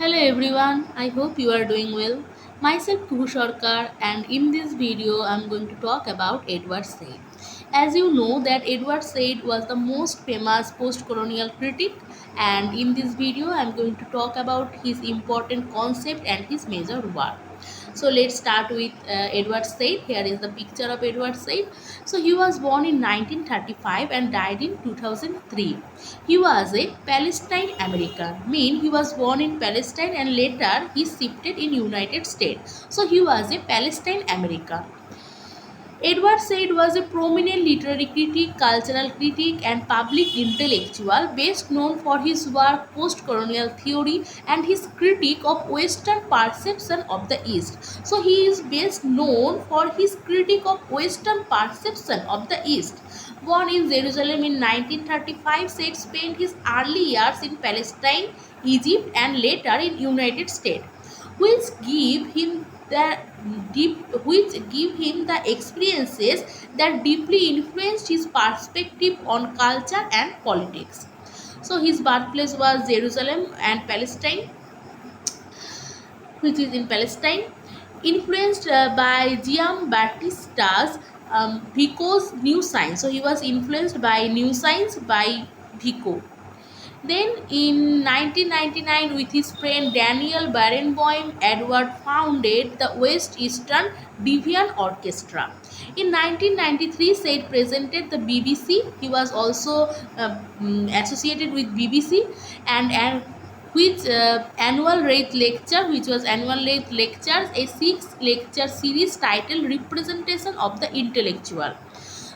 Hello everyone, I hope you are doing well. Myself Kuhu Sarkar, and in this video I am going to talk about Edward Said. As you know that Edward Said was the most famous post-colonial critic, and in this video I am going to talk about his important concept and his major work. So let's start with Edward Said. Here is the picture of Edward Said. So he was born in 1935 and died in 2003. He was a Palestine American, mean he was born in Palestine and later he shifted in United States. So he was a Palestine American. Edward Said was a prominent literary critic, cultural critic, and public intellectual, best known for his work post-colonial theory and his critique of Western perception of the East. So he is best known for his critique of Western perception of the East. Born in Jerusalem in 1935, Said spent his early years in Palestine, Egypt, and later in United States, which give him the the experiences that deeply influenced his perspective on culture and politics. So his birthplace was Jerusalem and Palestine, which is in Palestine, influenced by Giambattista's Vico's New Science. So he was influenced by New Science by Vico. Then in 1999, with his friend Daniel Barenboim, Edward founded the West Eastern Deviant Orchestra. In 1993, Said presented the BBC. He was also associated with BBC and which annual rate lecture, which was annual rate lectures, a 6 lecture series titled Representation of the Intellectual.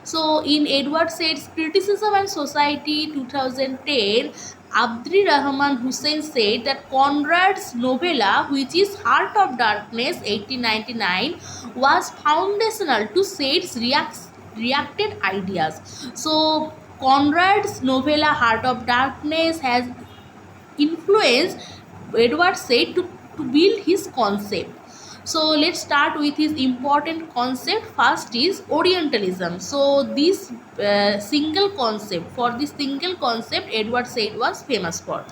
So, in Edward Said's Criticism and Society 2010, Abdi Rahman Hussain said that Conrad's novella, which is Heart of Darkness 1899, was foundational to Said's reacted ideas. So, Conrad's novella Heart of Darkness has influenced Edward Said to build his concept. So let's start with his important concept. First is Orientalism. So this single concept, for this single concept Edward Said was famous for.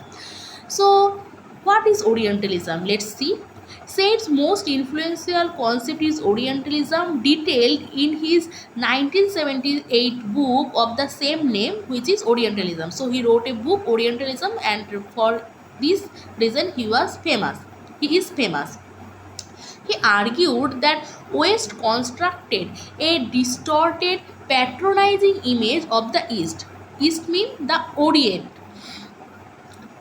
So what is Orientalism? Let's see. Said's most influential concept is Orientalism, detailed in his 1978 book of the same name, which is Orientalism. So he wrote a book, Orientalism, and for this reason he was famous. He is famous. He argued that West constructed a distorted, patronizing image of the East. East means the Orient,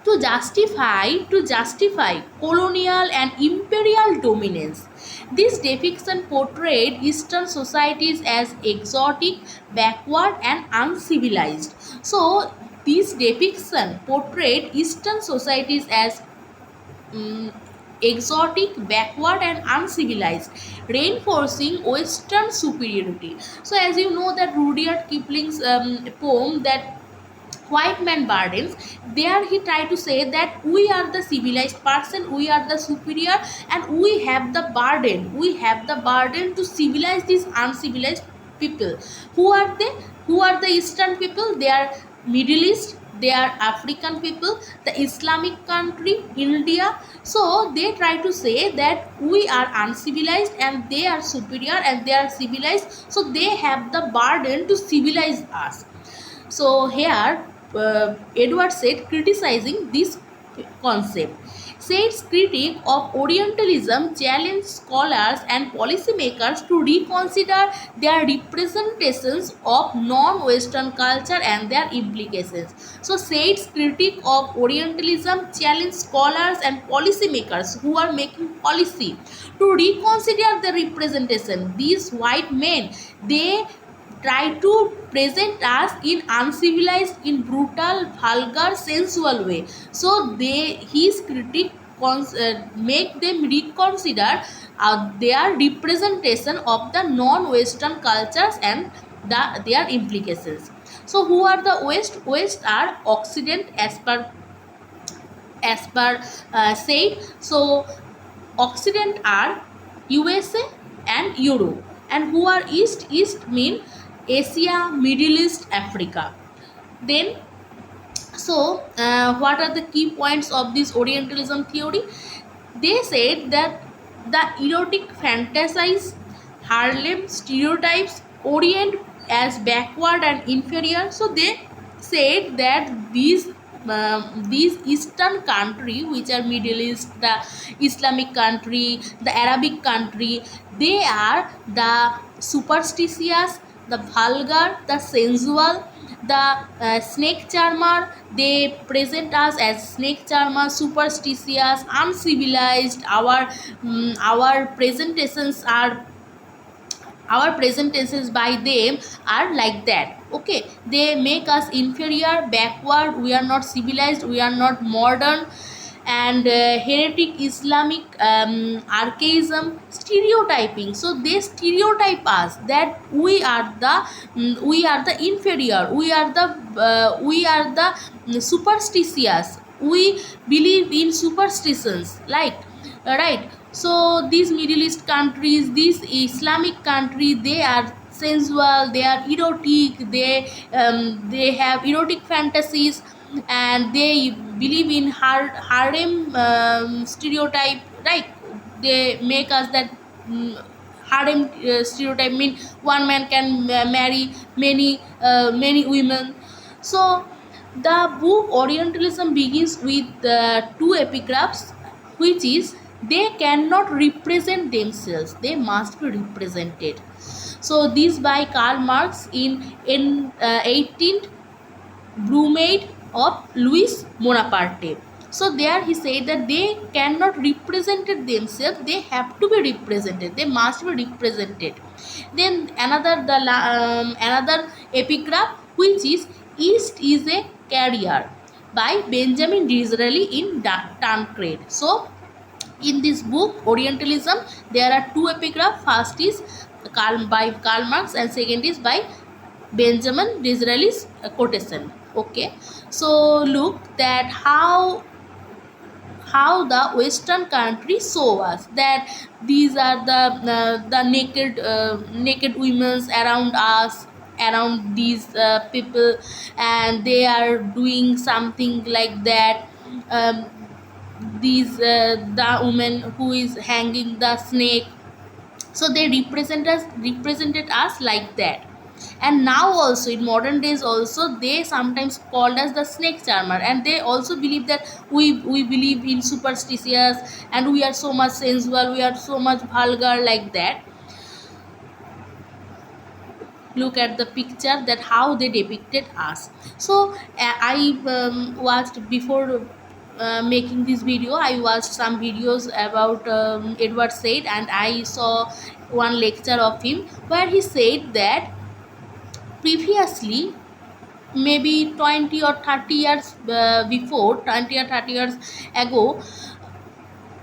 to justify colonial and imperial dominance. This depiction portrayed Eastern societies as exotic, backward, and uncivilized. So, this depiction portrayed Eastern societies as exotic, backward, and uncivilized, reinforcing Western superiority. So, as you know that Rudyard Kipling's poem that White Man Burdens, there he tried to say that we are the civilized person, we are the superior, and we have the burden to civilize these uncivilized people. Who are they? Who are the Eastern people? They are Middle East, they are African people, the Islamic country, India. So they try to say that we are uncivilized and they are superior and they are civilized, so they have the burden to civilize us. So here Edward Said criticizing this concept. Said's critique of Orientalism challenged scholars and policymakers to reconsider their representations of non-Western culture and their implications. So Said's critique of Orientalism challenged scholars and policymakers who are making policy to reconsider the representation. These white men, they try to present us in uncivilized, in brutal, vulgar, sensual way. So his critique make them reconsider their representation of the non-Western cultures and their implications. So who are the West? West are Occident as per said. So Occident are USA and Europe, and who are East? East mean Asia, Middle East, Africa. Then So what are the key points of this Orientalism theory? They said that the erotic fantasies, Harlem stereotypes, Orient as backward and inferior. So they said that these Eastern country, which are Middle East, the Islamic country, the Arabic country, they are the superstitious, the vulgar, the sensual, the snake charmer. They present us as snake charmer, superstitious, uncivilized. Our presentations are, our presentations by them are like that. Okay, they make us inferior, backward. We are not civilized, we are not modern. And heretic Islamic archaism, stereotyping. So they stereotype us that we are the inferior, we are the superstitious, we believe in superstitions, like right. So these Middle East countries, these Islamic countries, they are sensual, they are erotic, they have erotic fantasies, and they believe in harem stereotype, right? They make us that harem stereotype mean one man can marry many women. So the book Orientalism begins with two epigraphs, which is, they cannot represent themselves, they must be represented. So this by Karl Marx in 18th Brumaid of Louis Bonaparte. So there he said that they cannot represent themselves, they have to be represented, they must be represented. Then another epigraph, which is, East is a carrier, by Benjamin Disraeli in Tancred. So in this book Orientalism, there are two epigraphs. First is by Karl Marx, and second is by Benjamin Disraeli's quotation. Okay, so look that how the Western countries show us that these are the naked women around us, around these people, and they are doing something like that. Um, these the woman who is hanging the snake, so they represented us like that. And now also in modern days also, they sometimes called as the snake charmer, and they also believe that we believe in superstitious, and we are so much sensual, we are so much vulgar, like that. Look at the picture, that how they depicted us. So I watched before making this video, I watched some videos about Edward Said, and I saw one lecture of him where he said that previously, maybe 20 or 30 years before, 20 or 30 years ago,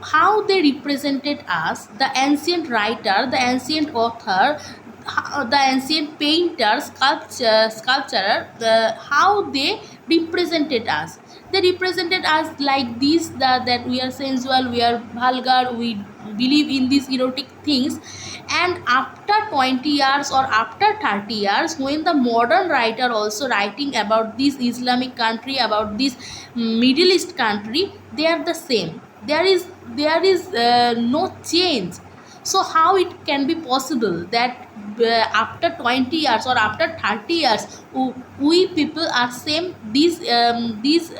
how they represented us, the ancient writer, the ancient author, the ancient painter, sculptor, how they represented us. They represented us like this, that we are sensual, we are vulgar, we believe in these erotic things. And after 20 years or after 30 years, when the modern writer also writing about this Islamic country, about this Middle East country, they are the same. There is no change. So how it can be possible that after 20 years or after 30 years, we people are same, these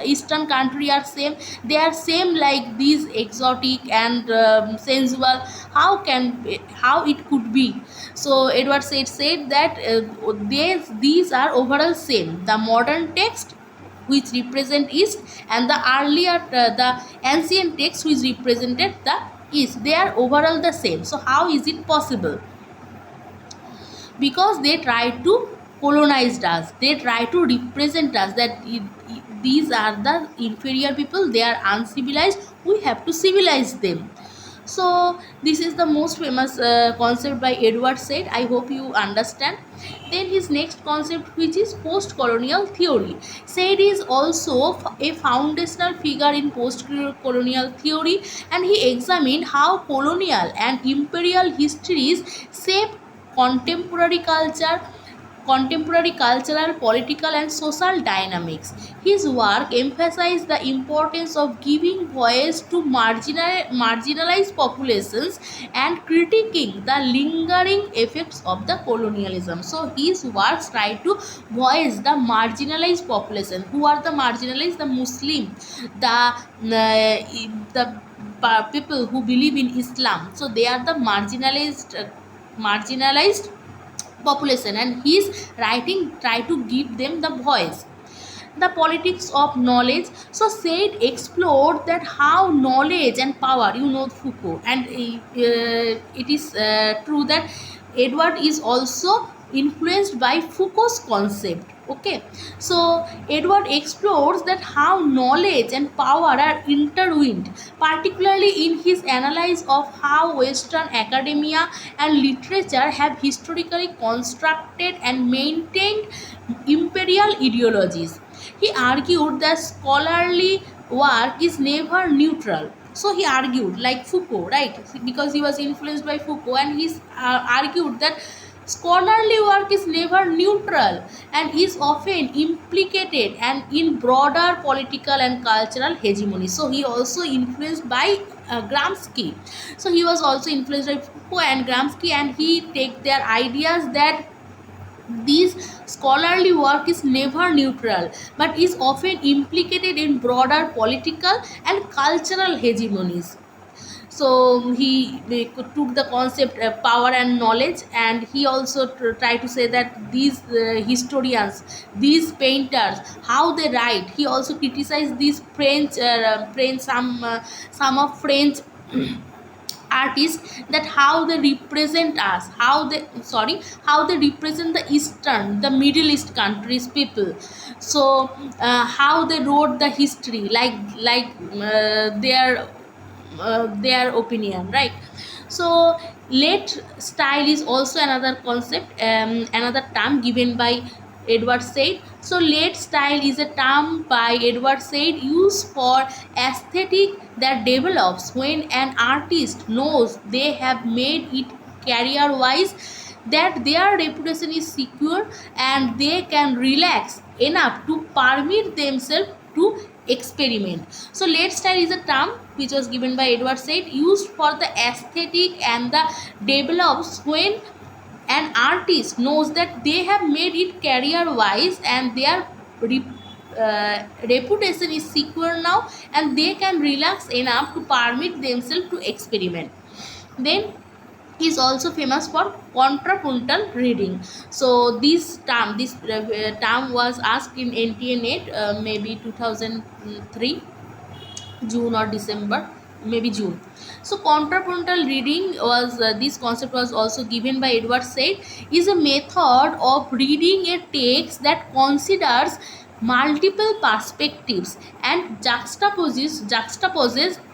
Eastern country are same, they are same like these exotic and sensual? How it could be? So Edward said that these are overall same, the modern text which represent East, and the earlier the ancient text which represented the East, they are overall the same. So how is it possible? Because they try to colonize us, they try to represent us that these are the inferior people, they are uncivilized, we have to civilize them. So this is the most famous concept by Edward Said. I hope you understand. Then his next concept, which is post-colonial theory. Said is also a foundational figure in post-colonial theory, and he examined how colonial and imperial histories shape contemporary culture, contemporary cultural, political, and social dynamics. His work emphasized the importance of giving voice to marginalized populations and critiquing the lingering effects of the colonialism. So his works try to voice the marginalized population. Who are the marginalized? The Muslim, the people who believe in Islam. So they are the marginalized population, and his writing try to give them the voice. The politics of knowledge. So Said explored that how knowledge and power, you know, Foucault, and it is true that Edward is also influenced by Foucault's concept. Okay, so Edward explores that how knowledge and power are intertwined, particularly in his analysis of how Western academia and literature have historically constructed and maintained imperial ideologies. He argued that scholarly work is never neutral. So he argued, like Foucault, right? Because he was influenced by Foucault, and he argued that scholarly work is never neutral and is often implicated and in broader political and cultural hegemony. So he also influenced by Gramsci. So he was also influenced by Foucault and Gramsci, and he take their ideas that this scholarly work is never neutral but is often implicated in broader political and cultural hegemonies. So he took the concept power and knowledge, and he also tried to say that these historians, these painters, how they write. He also criticized these French, some of French artists, that how they represent us, how they represent the eastern, the middle east countries people. So how they wrote the history, their opinion, right? So late style is also another concept, another term given by Edward Said. So late style is a term by Edward Said used for aesthetic that develops when an artist knows they have made it career wise, that their reputation is secure, and they can relax enough to permit themselves to experiment. So late style is a term which was given by Edward Said, used for the aesthetic and the develops when an artist knows that they have made it career wise and their reputation is secure now, and they can relax enough to permit themselves to experiment. Then he is also famous for contrapuntal reading. So this term was asked in NTA-NET, maybe 2003, June or December, maybe June. So contrapuntal reading was this concept was also given by Edward Said, is a method of reading a text that considers multiple perspectives and juxtaposes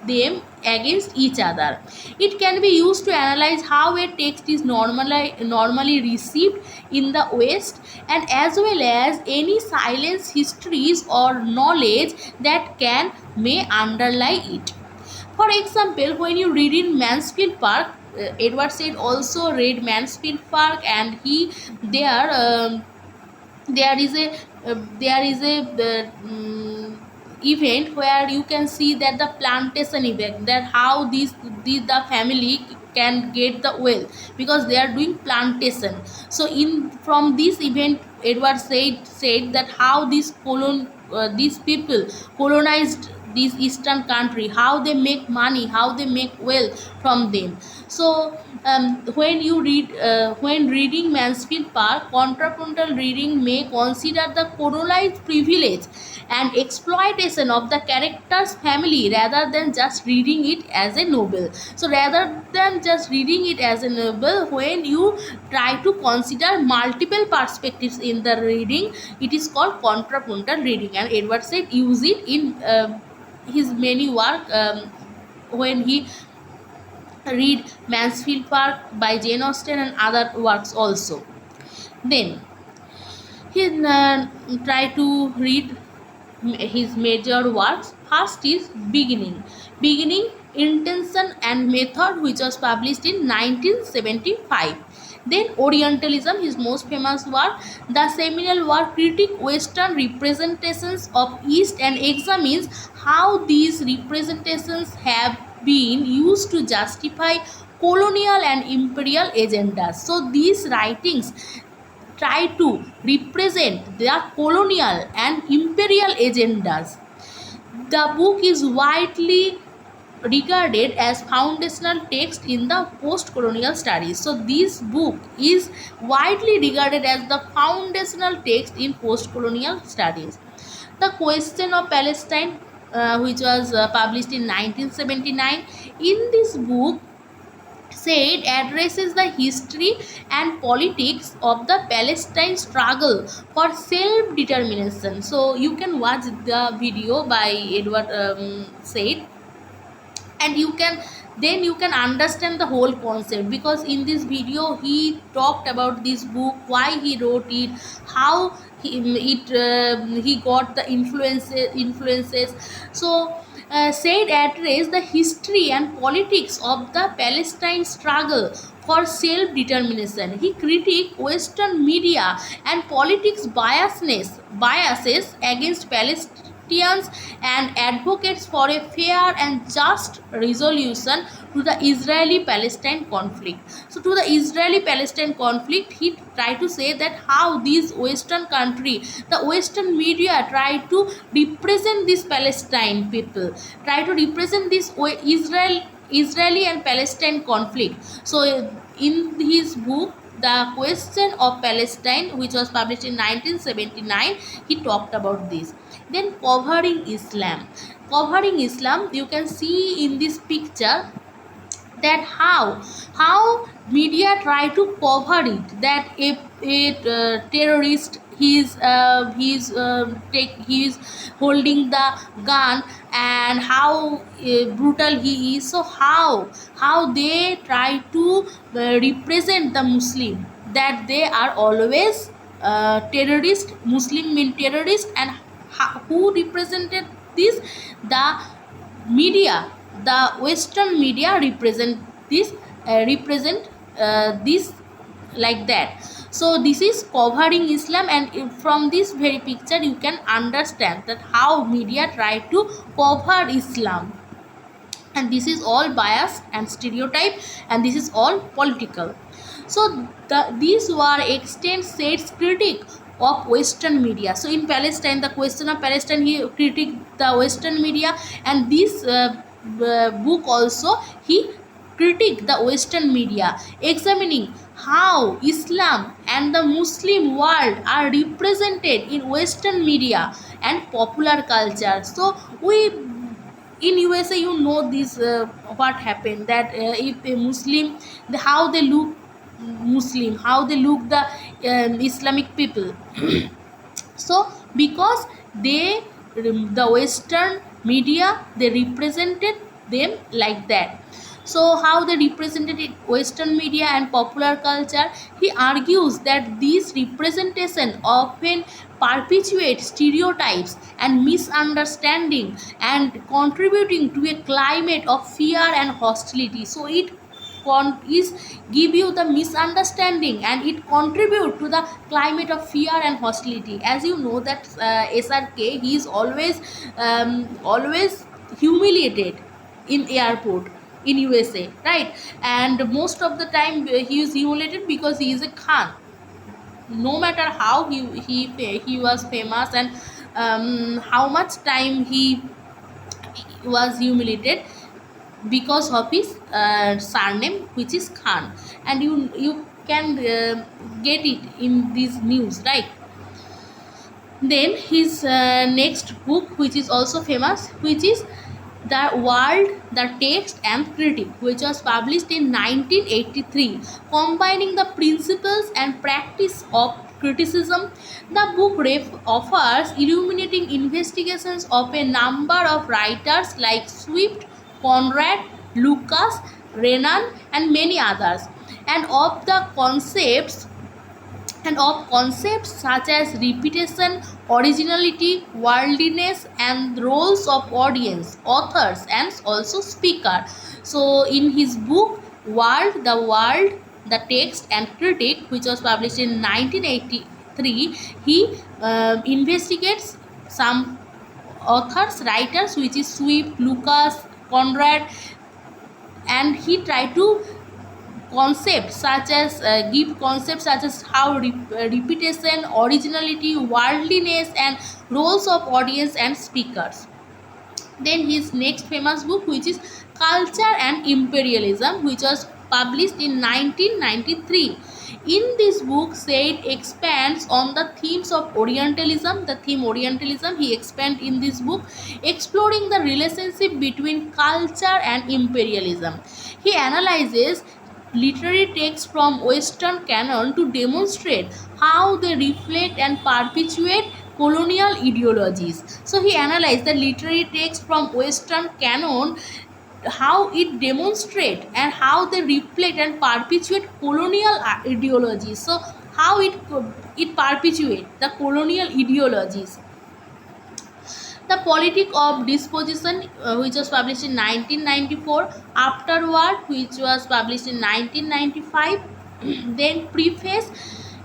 them against each other. It can be used to analyze how a text is normally received in the West, and as well as any silence, histories, or knowledge that can may underlie it. For example, when you read in Mansfield Park, Edward Said also read Mansfield Park, and he there there is a event where you can see that the plantation event, that how the family can get the wealth because they are doing plantation. So in from this event, Edward said that how these people colonized this eastern country, how they make money, how they make wealth from them. So when reading Mansfield Park, contrapuntal reading may consider the colonized privilege and exploitation of the character's family rather than just reading it as a novel. So rather than just reading it as a novel, when you try to consider multiple perspectives in the reading, it is called contrapuntal reading, and Edward Said use it in his many work, when he read Mansfield Park by Jane Austen and other works also. Then he try to read his major works. First is Beginning, Intention and Method, which was published in 1975. Then Orientalism, his most famous work. The seminal work critique Western representations of East and examines how these representations have been used to justify colonial and imperial agendas. So these writings try to represent their colonial and imperial agendas. The book is widely regarded as foundational text in the post-colonial studies. So this book is widely regarded as the foundational text in post-colonial studies. The Question of Palestine, which was published in 1979, in this book said addresses the history and politics of the Palestine struggle for self-determination. So you can watch the video by Edward Said, and you can understand the whole concept, because in this video he talked about this book, why he wrote it, how he got the influences. So said address the history and politics of the Palestine struggle for self-determination. He critiqued Western media and politics biases against Palestinians and advocates for a fair and just resolution to the Israeli-Palestine conflict. So to the Israeli-Palestine conflict, he tried to say that how these Western country, the Western media try to represent this Palestine people, try to represent this Israeli and Palestine conflict. So in his book The Question of Palestine, which was published in 1979, he talked about this. Then covering Islam. Covering Islam, you can see in this picture that how media try to cover it, that if a terrorist he's holding the gun, and how brutal he is. So how they try to represent the Muslim, that they are always terrorist, Muslim mean terrorist. And who represented this? The media, the Western media represent this like that. So this is covering Islam, and from this very picture you can understand that how media try to cover Islam, and this is all biased and stereotype, and this is all political. So these were extent Said's critique of Western media. So in Palestine, the Question of Palestine, he critiqued the Western media, and this book also he critiqued the Western media, examining how Islam and the Muslim world are represented in Western media and popular culture. So we in USA, you know this what happened, that if a Muslim, how they look Muslim, how they look the Islamic people. So because they the Western media, they represented them like that. So how they represented it, Western media and popular culture, he argues that these representation often perpetuate stereotypes and misunderstanding and contributing to a climate of fear and hostility. So it is give you the misunderstanding, and it contribute to the climate of fear and hostility. As you know that SRK, he is always humiliated in airport in USA, right? And most of the time he is humiliated because he is a Khan. No matter how he was famous, and how much time he was humiliated because of his surname, which is Khan. And you can get it in this news, right? Then his next book, which is also famous, which is The World, the Text and Critic, which was published in 1983, combining the principles and practice of criticism. The book offers illuminating investigations of a number of writers like Swift, Conrad, Lucas, Renan, and many others, and of concepts such as repetition, originality, worldliness, and roles of audience, authors, and also speaker. So in his book the world the text and critic, which was published in 1983. He investigates some authors, writers, which is Swift, Lucas, Conrad, and he tried to concepts such as give concepts such as how repetition, originality, worldliness, and roles of audience and speakers. Then his next famous book, which is Culture and Imperialism, which was published in 1993. In this book, Said expands on the themes of Orientalism. The theme Orientalism he expands in this book, exploring the relationship between culture and imperialism. He analyzes literary texts from Western canon to demonstrate how they reflect and perpetuate colonial ideologies. So he analyzed the literary text from Western canon, how it demonstrate and how they reflect and perpetuate colonial ideologies. So how it perpetuate the colonial ideologies. The Politic of Disposition, which was published in 1994, Afterward, which was published in 1995, then Preface,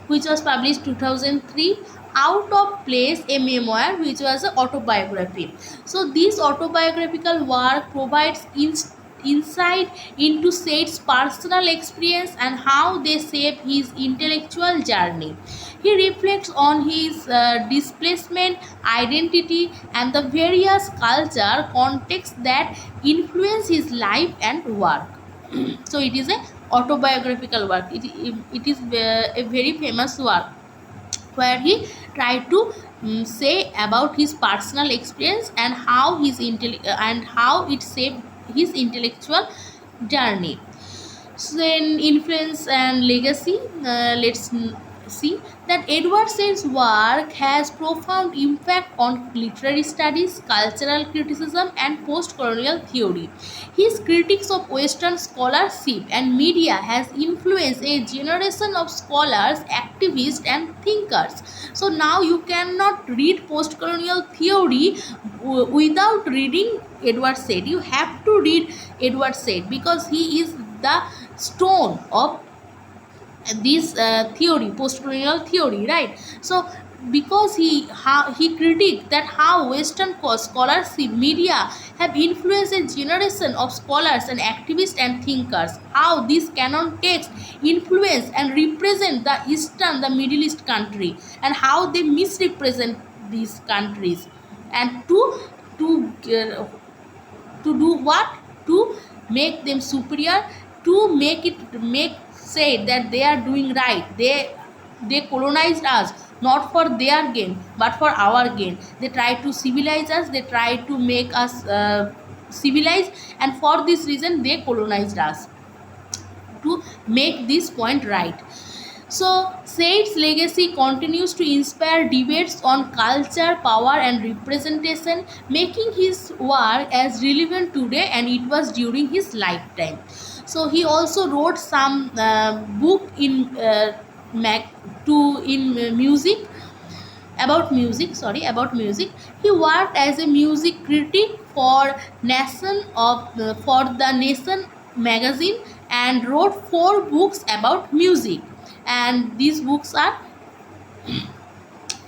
which was published 2003, Out of Place, a memoir, which was an autobiography. So this autobiographical work provides insight into Said's personal experience and how they shape his intellectual journey. He reflects on his displacement, identity, and the various culture contexts that influence his life and work. So it is a autobiographical work. It is a very famous work where he tried to say about his personal experience and how and how it shaped his intellectual journey. So then influence and legacy, let's see that Edward Said's work has profound impact on literary studies, cultural criticism, and post-colonial theory. His critiques of Western scholarship and media has influenced a generation of scholars, activists, and thinkers. So now you cannot read post-colonial theory without reading Edward Said. You have to read Edward Said because he is the stone of this theory, post-colonial theory, right? So because he critiqued that how Western scholarship media have influenced a generation of scholars and activists and thinkers, how this canon text influence and represent the Middle East country, and how they misrepresent these countries, and to to do what, to make them superior, to make say that they are doing right. They colonized us not for their gain but for our gain. They try to civilize us, they try to make us civilized, and for this reason they colonized us, to make this point right. So, Said's legacy continues to inspire debates on culture, power, and representation, making his work as relevant today and it was during his lifetime. So, he also wrote some book in music, about music. He worked as a music critic for for the Nation magazine and wrote 4 books about music, and these books are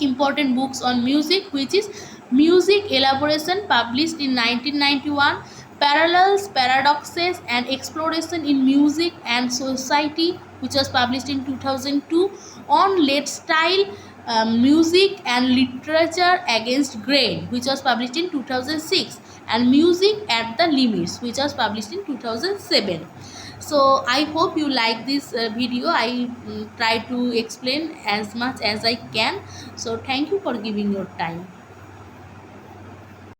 important books on music, which is Music Elaboration, published in 1991, Parallels, Paradoxes, and Exploration in Music and Society, which was published in 2002, On Late Style, Music and Literature Against Grain, which was published in 2006, and Music at the Limits, which was published in 2007. So I hope you like this video. I try to explain as much as I can. So thank you for giving your time.